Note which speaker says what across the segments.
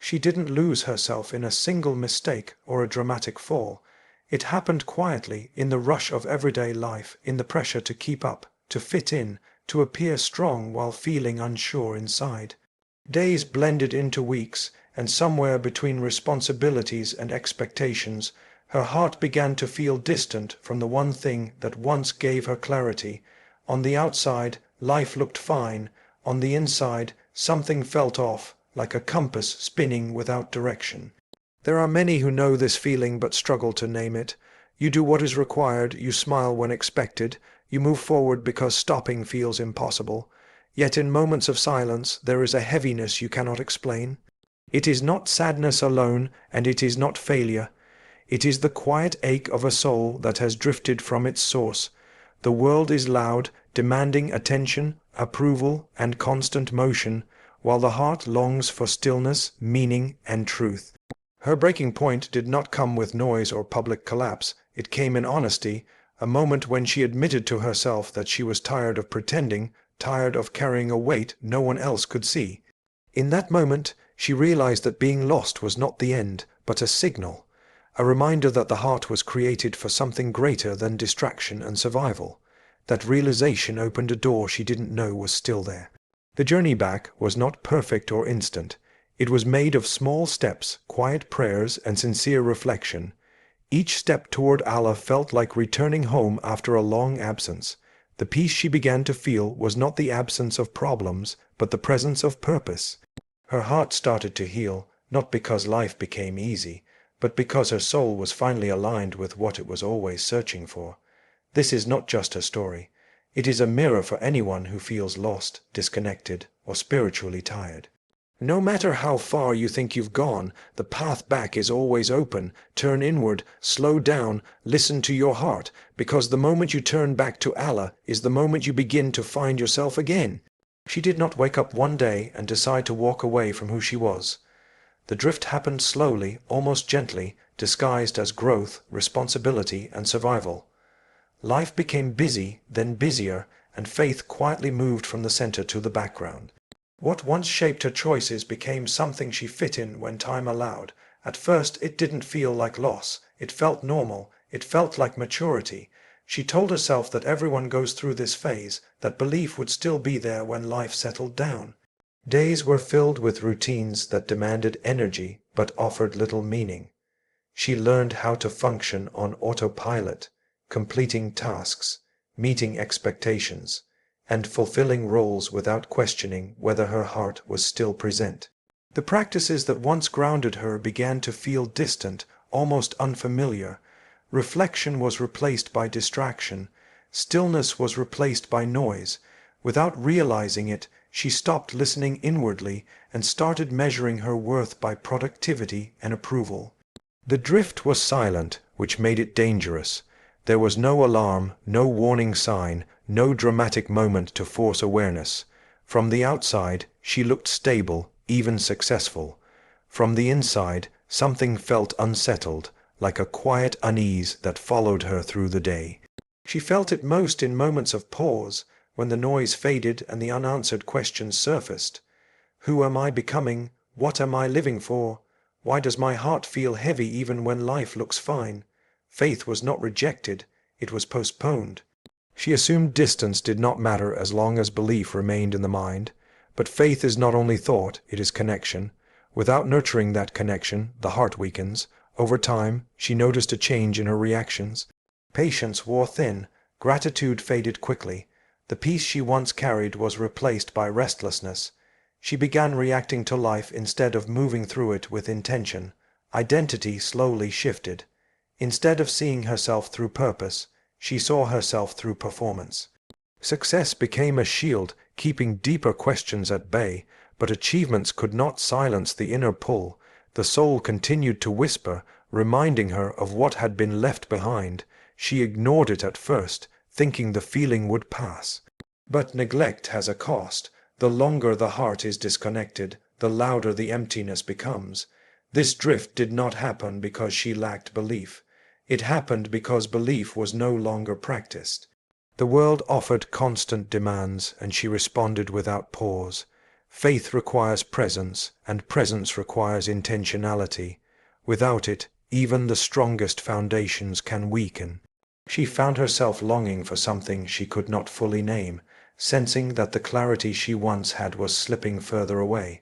Speaker 1: She didn't lose herself in a single mistake or a dramatic fall. It happened quietly, in the rush of everyday life, in the pressure to keep up, to fit in, to appear strong while feeling unsure inside. Days blended into weeks, and somewhere between responsibilities and expectations, her heart began to feel distant from the one thing that once gave her clarity. On the outside, life looked fine. On the inside, something felt off, like a compass spinning without direction. There are many who know this feeling but struggle to name it. You do what is required, you smile when expected, you move forward because stopping feels impossible. Yet in moments of silence there is a heaviness you cannot explain. It is not sadness alone, and it is not failure. It is the quiet ache of a soul that has drifted from its source. The world is loud, demanding attention, approval, and constant motion, while the heart longs for stillness, meaning, and truth. Her breaking point did not come with noise or public collapse. It came in honesty, a moment when she admitted to herself that she was tired of pretending, tired of carrying a weight no one else could see. In that moment, she realized that being lost was not the end, but a signal, a reminder that the heart was created for something greater than distraction and survival. That realization opened a door she didn't know was still there. The journey back was not perfect or instant. It was made of small steps, quiet prayers, and sincere reflection. Each step toward Allah felt like returning home after a long absence. The peace she began to feel was not the absence of problems, but the presence of purpose. Her heart started to heal, not because life became easy, but because her soul was finally aligned with what it was always searching for. This is not just a story. It is a mirror for anyone who feels lost, disconnected, or spiritually tired. No matter how far you think you've gone, the path back is always open. Turn inward, slow down, listen to your heart, because the moment you turn back to Allah is the moment you begin to find yourself again. She did not wake up one day and decide to walk away from who she was. The drift happened slowly, almost gently, disguised as growth, responsibility, and survival. Life became busy, then busier, and faith quietly moved from the center to the background. What once shaped her choices became something she fit in when time allowed. At first it didn't feel like loss. It felt normal. It felt like maturity. She told herself that everyone goes through this phase, that belief would still be there when life settled down. Days were filled with routines that demanded energy but offered little meaning. She learned how to function on autopilot, completing tasks, meeting expectations, and fulfilling roles without questioning whether her heart was still present. The practices that once grounded her began to feel distant, almost unfamiliar. Reflection was replaced by distraction. Stillness was replaced by noise. Without realizing it, she stopped listening inwardly and started measuring her worth by productivity and approval. The drift was silent, which made it dangerous. There was no alarm, no warning sign, no dramatic moment to force awareness. From the outside, she looked stable, even successful. From the inside, something felt unsettled, like a quiet unease that followed her through the day. She felt it most in moments of pause, when the noise faded and the unanswered questions surfaced. Who am I becoming? What am I living for? Why does my heart feel heavy even when life looks fine? Faith was not rejected, it was postponed. She assumed distance did not matter as long as belief remained in the mind. But faith is not only thought, it is connection. Without nurturing that connection, the heart weakens. Over time, she noticed a change in her reactions. Patience wore thin, gratitude faded quickly. The peace she once carried was replaced by restlessness. She began reacting to life instead of moving through it with intention. Identity slowly shifted. Instead of seeing herself through purpose, she saw herself through performance. Success became a shield, keeping deeper questions at bay, but achievements could not silence the inner pull. The soul continued to whisper, reminding her of what had been left behind. She ignored it at first, thinking the feeling would pass. But neglect has a cost. The longer the heart is disconnected, the louder the emptiness becomes. This drift did not happen because she lacked belief. It happened because belief was no longer practiced. The world offered constant demands, and she responded without pause. Faith requires presence, and presence requires intentionality. Without it, even the strongest foundations can weaken. She found herself longing for something she could not fully name, sensing that the clarity she once had was slipping further away.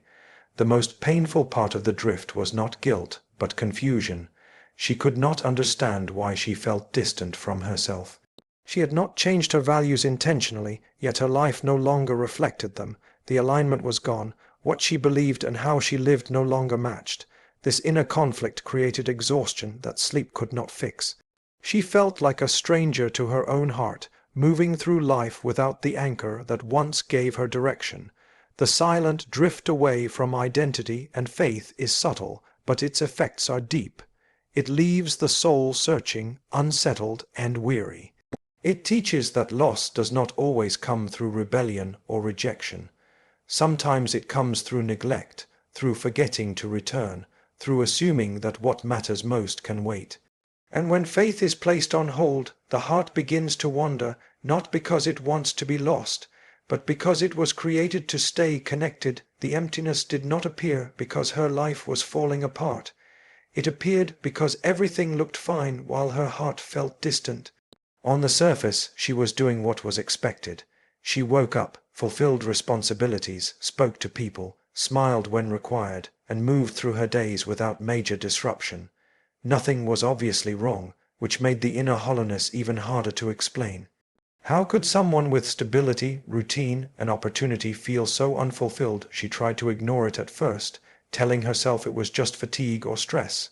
Speaker 1: The most painful part of the drift was not guilt, but confusion. She could not understand why she felt distant from herself. She had not changed her values intentionally, yet her life no longer reflected them. The alignment was gone. What she believed and how she lived no longer matched. This inner conflict created exhaustion that sleep could not fix. She felt like a stranger to her own heart, moving through life without the anchor that once gave her direction. The silent drift away from identity and faith is subtle, but its effects are deep. It leaves the soul searching, unsettled, and weary. It teaches that loss does not always come through rebellion or rejection. Sometimes it comes through neglect, through forgetting to return, through assuming that what matters most can wait. And when faith is placed on hold, the heart begins to wander, not because it wants to be lost, but because it was created to stay connected. The emptiness did not appear because her life was falling apart. It appeared because everything looked fine while her heart felt distant. On the surface, she was doing what was expected. She woke up, fulfilled responsibilities, spoke to people, smiled when required, and moved through her days without major disruption. Nothing was obviously wrong, which made the inner hollowness even harder to explain. How could someone with stability, routine, and opportunity feel so unfulfilled? She tried to ignore it at first, telling herself it was just fatigue or stress.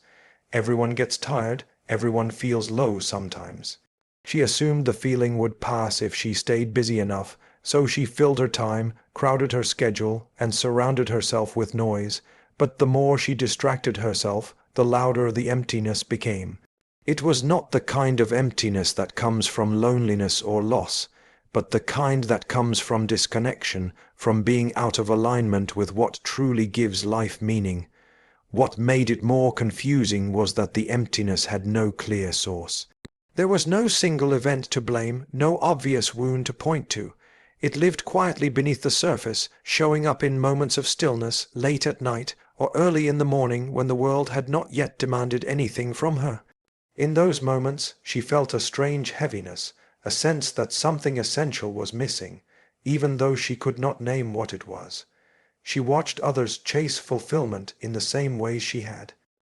Speaker 1: Everyone gets tired, everyone feels low sometimes. She assumed the feeling would pass if she stayed busy enough, so she filled her time, crowded her schedule, and surrounded herself with noise. But the more she distracted herself, the louder the emptiness became. It was not the kind of emptiness that comes from loneliness or loss, but the kind that comes from disconnection, from being out of alignment with what truly gives life meaning. What made it more confusing was that the emptiness had no clear source. There was no single event to blame, no obvious wound to point to. It lived quietly beneath the surface, showing up in moments of stillness, late at night, or early in the morning when the world had not yet demanded anything from her. In those moments, she felt a strange heaviness, a sense that something essential was missing, even though she could not name what it was. She watched others chase fulfillment in the same way she had.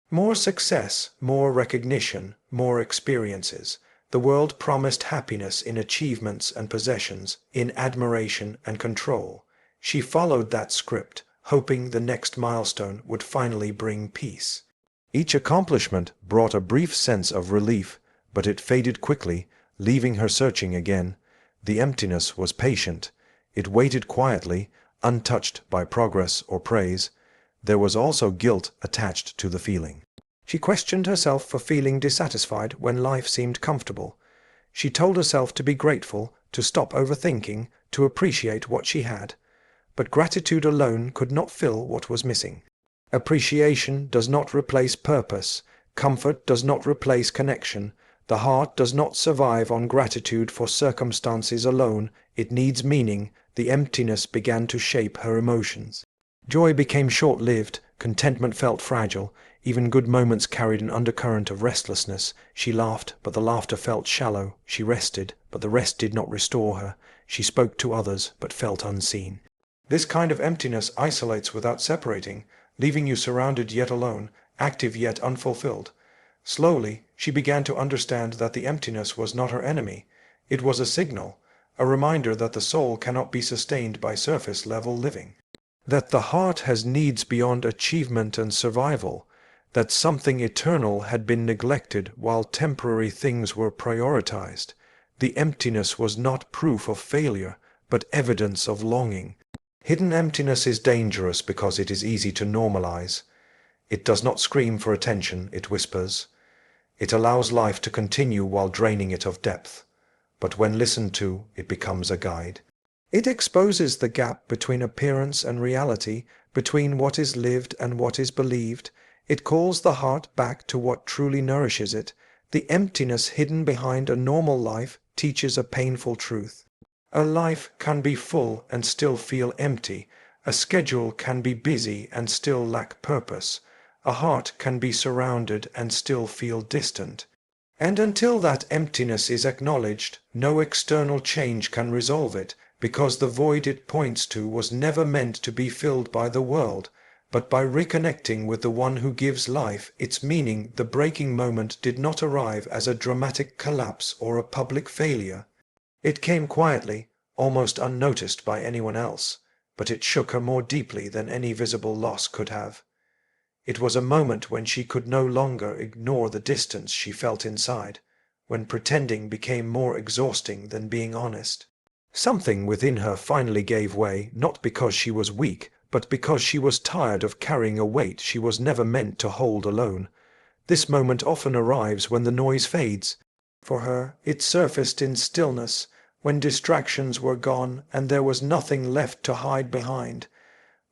Speaker 1: More success, more recognition, more experiences. The world promised happiness in achievements and possessions, in admiration and control. She followed that script, hoping the next milestone would finally bring peace. Each accomplishment brought a brief sense of relief, but it faded quickly, leaving her searching again. The emptiness was patient. It waited quietly, untouched by progress or praise. There was also guilt attached to the feeling. She questioned herself for feeling dissatisfied when life seemed comfortable. She told herself to be grateful, to stop overthinking, to appreciate what she had. But gratitude alone could not fill what was missing. Appreciation does not replace purpose. Comfort does not replace connection. The heart does not survive on gratitude for circumstances alone. It needs meaning. The emptiness began to shape her emotions. Joy became short-lived. Contentment felt fragile. Even good moments carried an undercurrent of restlessness. She laughed, but the laughter felt shallow. She rested, but the rest did not restore her. She spoke to others, but felt unseen. This kind of emptiness isolates without separating, leaving you surrounded yet alone, active yet unfulfilled. Slowly, she began to understand that the emptiness was not her enemy. It was a signal, a reminder that the soul cannot be sustained by surface-level living. That the heart has needs beyond achievement and survival. That something eternal had been neglected while temporary things were prioritized. The emptiness was not proof of failure, but evidence of longing. Hidden emptiness is dangerous because it is easy to normalize. It does not scream for attention, it whispers. It allows life to continue while draining it of depth. But when listened to, it becomes a guide. It exposes the gap between appearance and reality, between what is lived and what is believed. It calls the heart back to what truly nourishes it. The emptiness hidden behind a normal life teaches a painful truth. A life can be full and still feel empty. A schedule can be busy and still lack purpose. A heart can be surrounded and still feel distant. And until that emptiness is acknowledged, no external change can resolve it, because the void it points to was never meant to be filled by the world, but by reconnecting with the one who gives life its meaning. The breaking moment did not arrive as a dramatic collapse or a public failure. It came quietly, almost unnoticed by anyone else, but it shook her more deeply than any visible loss could have. It was a moment when she could no longer ignore the distance she felt inside, when pretending became more exhausting than being honest. Something within her finally gave way, not because she was weak, but because she was tired of carrying a weight she was never meant to hold alone. This moment often arrives when the noise fades. For her, it surfaced in stillness, when distractions were gone and there was nothing left to hide behind.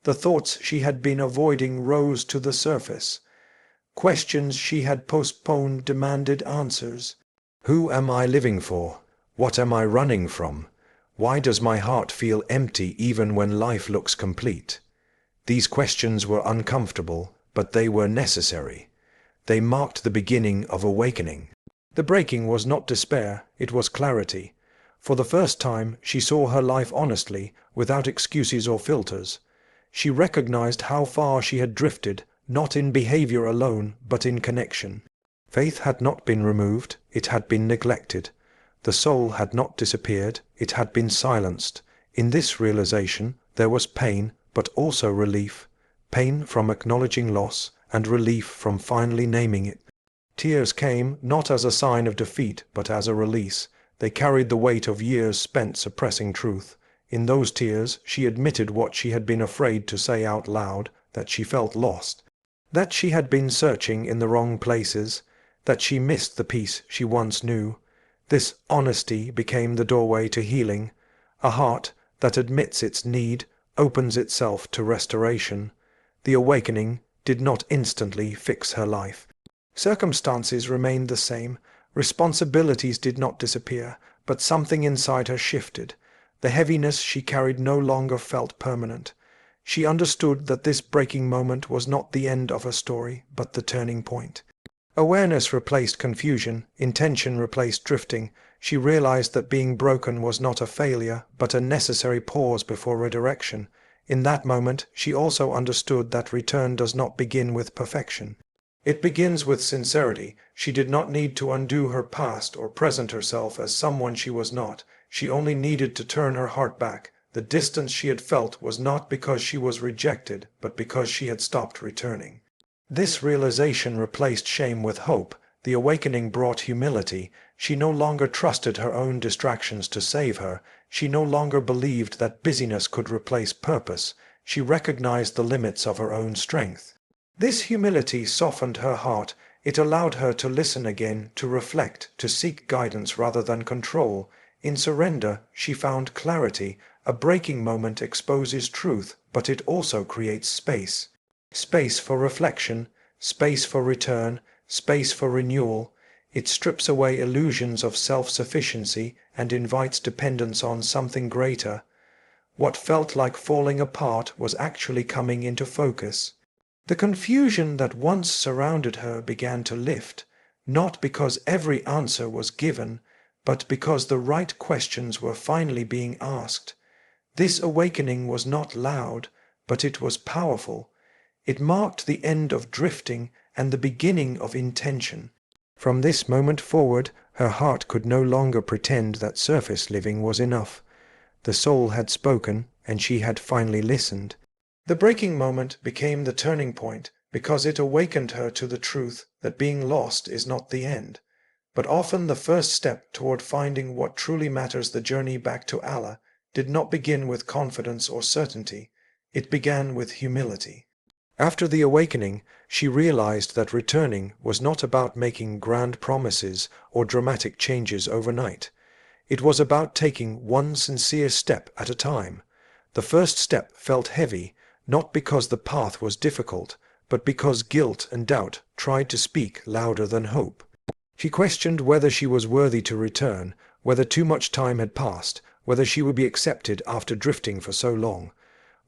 Speaker 1: The thoughts she had been avoiding rose to the surface. Questions she had postponed demanded answers. Who am I living for? What am I running from? Why does my heart feel empty even when life looks complete? These questions were uncomfortable, but they were necessary. They marked the beginning of awakening. The breaking was not despair, it was clarity. For the first time, she saw her life honestly, without excuses or filters. She recognized how far she had drifted, not in behavior alone, but in connection. Faith had not been removed, it had been neglected. The soul had not disappeared, it had been silenced. In this realization, there was pain, but also relief. Pain from acknowledging loss, and relief from finally naming it. Tears came not as a sign of defeat, but as a release. They carried the weight of years spent suppressing truth. In those tears, she admitted what she had been afraid to say out loud, that she felt lost, that she had been searching in the wrong places, that she missed the peace she once knew. This honesty became the doorway to healing. A heart that admits its need opens itself to restoration. The awakening did not instantly fix her life. Circumstances remained the same, responsibilities did not disappear, but something inside her shifted. The heaviness she carried no longer felt permanent. She understood that this breaking moment was not the end of her story, but the turning point. Awareness replaced confusion, intention replaced drifting. She realized that being broken was not a failure, but a necessary pause before redirection. In that moment, she also understood that return does not begin with perfection. It begins with sincerity. She did not need to undo her past or present herself as someone she was not. She only needed to turn her heart back. The distance she had felt was not because she was rejected, but because she had stopped returning. This realization replaced shame with hope. The awakening brought humility. She no longer trusted her own distractions to save her. She no longer believed that busyness could replace purpose. She recognized the limits of her own strength. This humility softened her heart. It allowed her to listen again, to reflect, to seek guidance rather than control. In surrender, she found clarity. A breaking moment exposes truth, but it also creates space. Space for reflection, space for return, space for renewal. It strips away illusions of self-sufficiency and invites dependence on something greater. What felt like falling apart was actually coming into focus. The confusion that once surrounded her began to lift, not because every answer was given, but because the right questions were finally being asked. This awakening was not loud, but it was powerful. It marked the end of drifting and the beginning of intention. From this moment forward, her heart could no longer pretend that surface living was enough. The soul had spoken, and she had finally listened. The breaking moment became the turning point because it awakened her to the truth that being lost is not the end, but often the first step toward finding what truly matters. The journey back to Allah did not begin with confidence or certainty. It began with humility. After the awakening, she realized that returning was not about making grand promises or dramatic changes overnight. It was about taking one sincere step at a time. The first step felt heavy, not because the path was difficult, but because guilt and doubt tried to speak louder than hope. She questioned whether she was worthy to return, whether too much time had passed, whether she would be accepted after drifting for so long.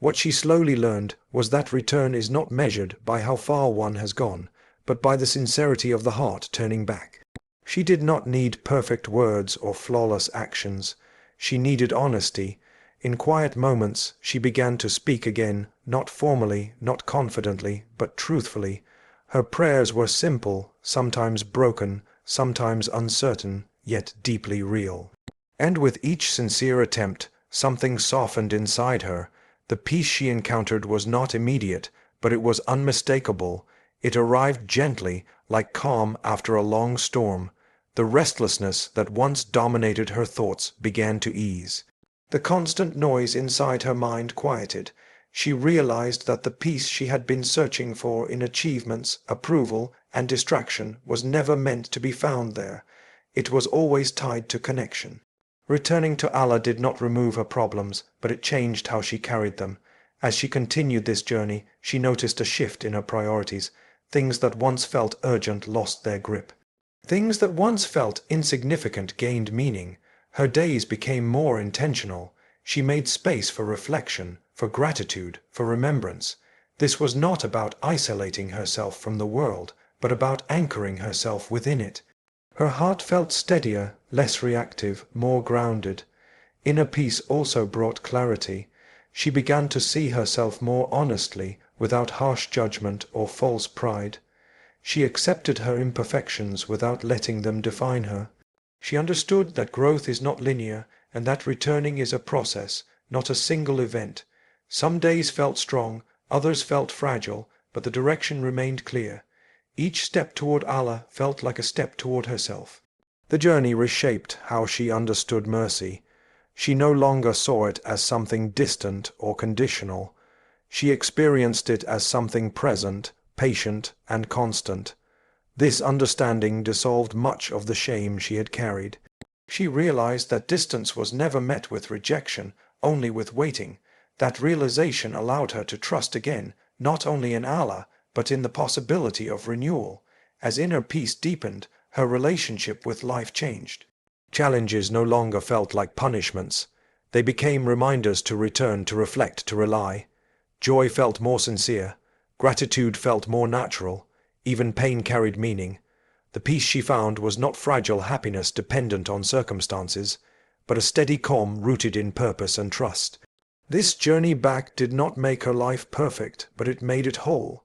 Speaker 1: What she slowly learned was that return is not measured by how far one has gone, but by the sincerity of the heart turning back. She did not need perfect words or flawless actions. She needed honesty. In quiet moments she began to speak again, not formally, not confidently, but truthfully. Her prayers were simple, sometimes broken, sometimes uncertain, yet deeply real. And with each sincere attempt, something softened inside her. The peace she encountered was not immediate, but it was unmistakable. It arrived gently, like calm after a long storm. The restlessness that once dominated her thoughts began to ease. The constant noise inside her mind quieted. She realized that the peace she had been searching for in achievements, approval, and distraction was never meant to be found there. It was always tied to connection. Returning to Allah did not remove her problems, but it changed how she carried them. As she continued this journey, she noticed a shift in her priorities. Things that once felt urgent lost their grip. Things that once felt insignificant gained meaning. Her days became more intentional. She made space for reflection, for gratitude, for remembrance. This was not about isolating herself from the world, but about anchoring herself within it. Her heart felt steadier, less reactive, more grounded. Inner peace also brought clarity. She began to see herself more honestly, without harsh judgment or false pride. She accepted her imperfections without letting them define her. She understood that growth is not linear and that returning is a process, not a single event. Some days felt strong, others felt fragile, but the direction remained clear. Each step toward Allah felt like a step toward herself. The journey reshaped how she understood mercy. She no longer saw it as something distant or conditional. She experienced it as something present, patient, and constant. This understanding dissolved much of the shame she had carried. She realized that distance was never met with rejection, only with waiting. That realization allowed her to trust again, not only in Allah, but in the possibility of renewal. As inner peace deepened, her relationship with life changed. Challenges no longer felt like punishments. They became reminders to return, to reflect, to rely. Joy felt more sincere. Gratitude felt more natural. Even pain carried meaning. The peace she found was not fragile happiness dependent on circumstances, but a steady calm rooted in purpose and trust. This journey back did not make her life perfect, but it made it whole.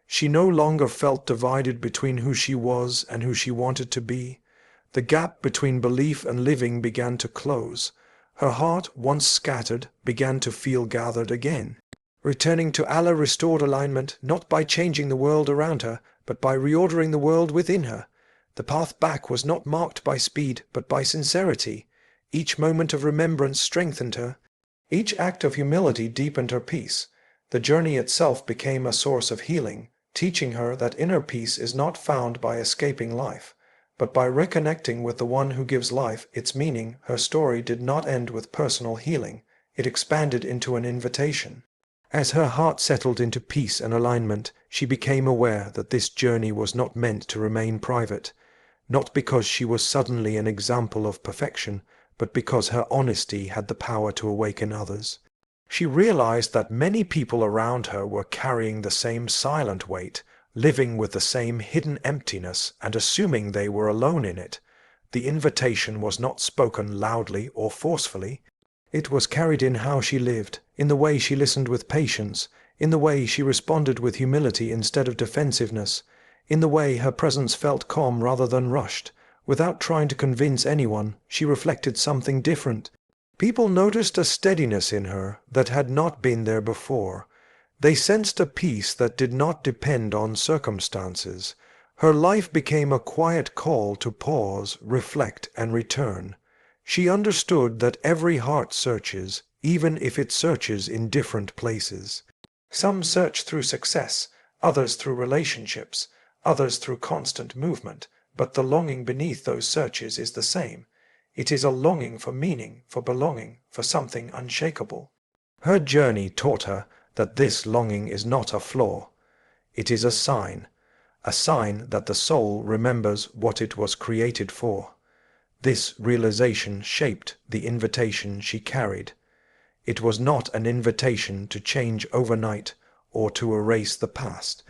Speaker 1: She no longer felt divided between who she was and who she wanted to be. The gap between belief and living began to close. Her heart, once scattered, began to feel gathered again. Returning to Allah restored alignment, not by changing the world around her, but by reordering the world within her. The path back was not marked by speed, but by sincerity. Each moment of remembrance strengthened her. Each act of humility deepened her peace. The journey itself became a source of healing, teaching her that inner peace is not found by escaping life, but by reconnecting with the one who gives life its meaning. Her story did not end with personal healing. It expanded into an invitation. As her heart settled into peace and alignment, she became aware that this journey was not meant to remain private, not because she was suddenly an example of perfection, but because her honesty had the power to awaken others. She realized that many people around her were carrying the same silent weight, living with the same hidden emptiness and assuming they were alone in it. The invitation was not spoken loudly or forcefully. It was carried in how she lived, in the way she listened with patience, in the way she responded with humility instead of defensiveness, in the way her presence felt calm rather than rushed. Without trying to convince anyone, she reflected something different. People noticed a steadiness in her that had not been there before. They sensed a peace that did not depend on circumstances. Her life became a quiet call to pause, reflect, and return. She understood that every heart searches, even if it searches in different places. Some search through success, others through relationships, others through constant movement, but the longing beneath those searches is the same. It is a longing for meaning, for belonging, for something unshakable. Her journey taught her that this longing is not a flaw. It is a sign that the soul remembers what it was created for. This realization shaped the invitation she carried. It was not an invitation to change overnight or to erase the past.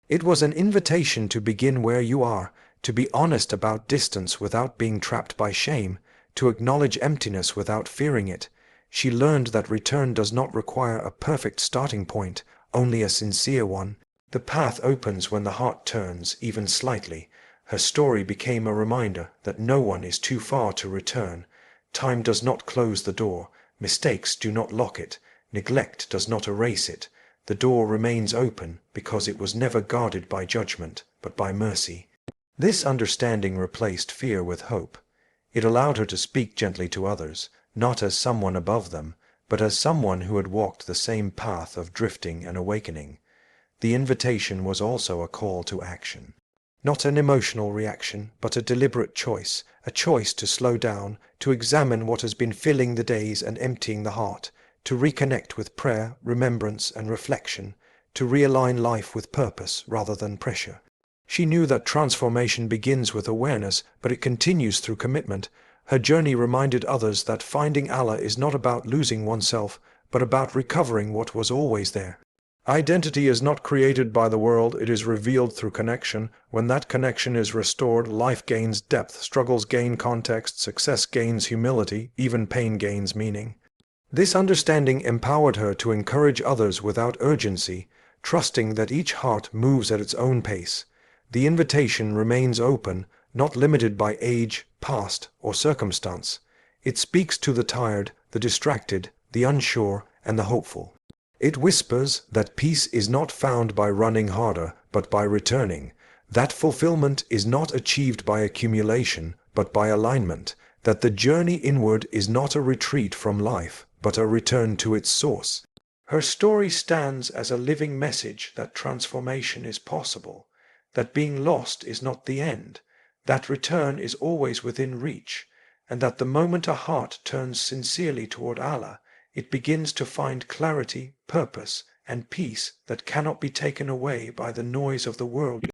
Speaker 1: It was an invitation to begin where you are, to be honest about distance without being trapped by shame, to acknowledge emptiness without fearing it. She learned that return does not require a perfect starting point, only a sincere one. The path opens when the heart turns, even slightly. Her story became a reminder that no one is too far to return. Time does not close the door. Mistakes do not lock it. Neglect does not erase it. The door remains open because it was never guarded by judgment, but by mercy. This understanding replaced fear with hope. It allowed her to speak gently to others, not as someone above them, but as someone who had walked the same path of drifting and awakening. The invitation was also a call to action. Not an emotional reaction, but a deliberate choice, a choice to slow down, to examine what has been filling the days and emptying the heart, to reconnect with prayer, remembrance, and reflection, to realign life with purpose rather than pressure. She knew that transformation begins with awareness, but it continues through commitment. Her journey reminded others that finding Allah is not about losing oneself, but about recovering what was always there. Identity is not created by the world, it is revealed through connection. When that connection is restored, life gains depth, struggles gain context, success gains humility, even pain gains meaning. This understanding empowered her to encourage others without urgency, trusting that each heart moves at its own pace. The invitation remains open, not limited by age, past, or circumstance. It speaks to the tired, the distracted, the unsure, and the hopeful. It whispers that peace is not found by running harder, but by returning. That fulfillment is not achieved by accumulation, but by alignment. That the journey inward is not a retreat from life, but a return to its source. Her story stands as a living message that transformation is possible, that being lost is not the end, that return is always within reach, and that the moment a heart turns sincerely toward Allah, it begins to find clarity, purpose, and peace that cannot be taken away by the noise of the world.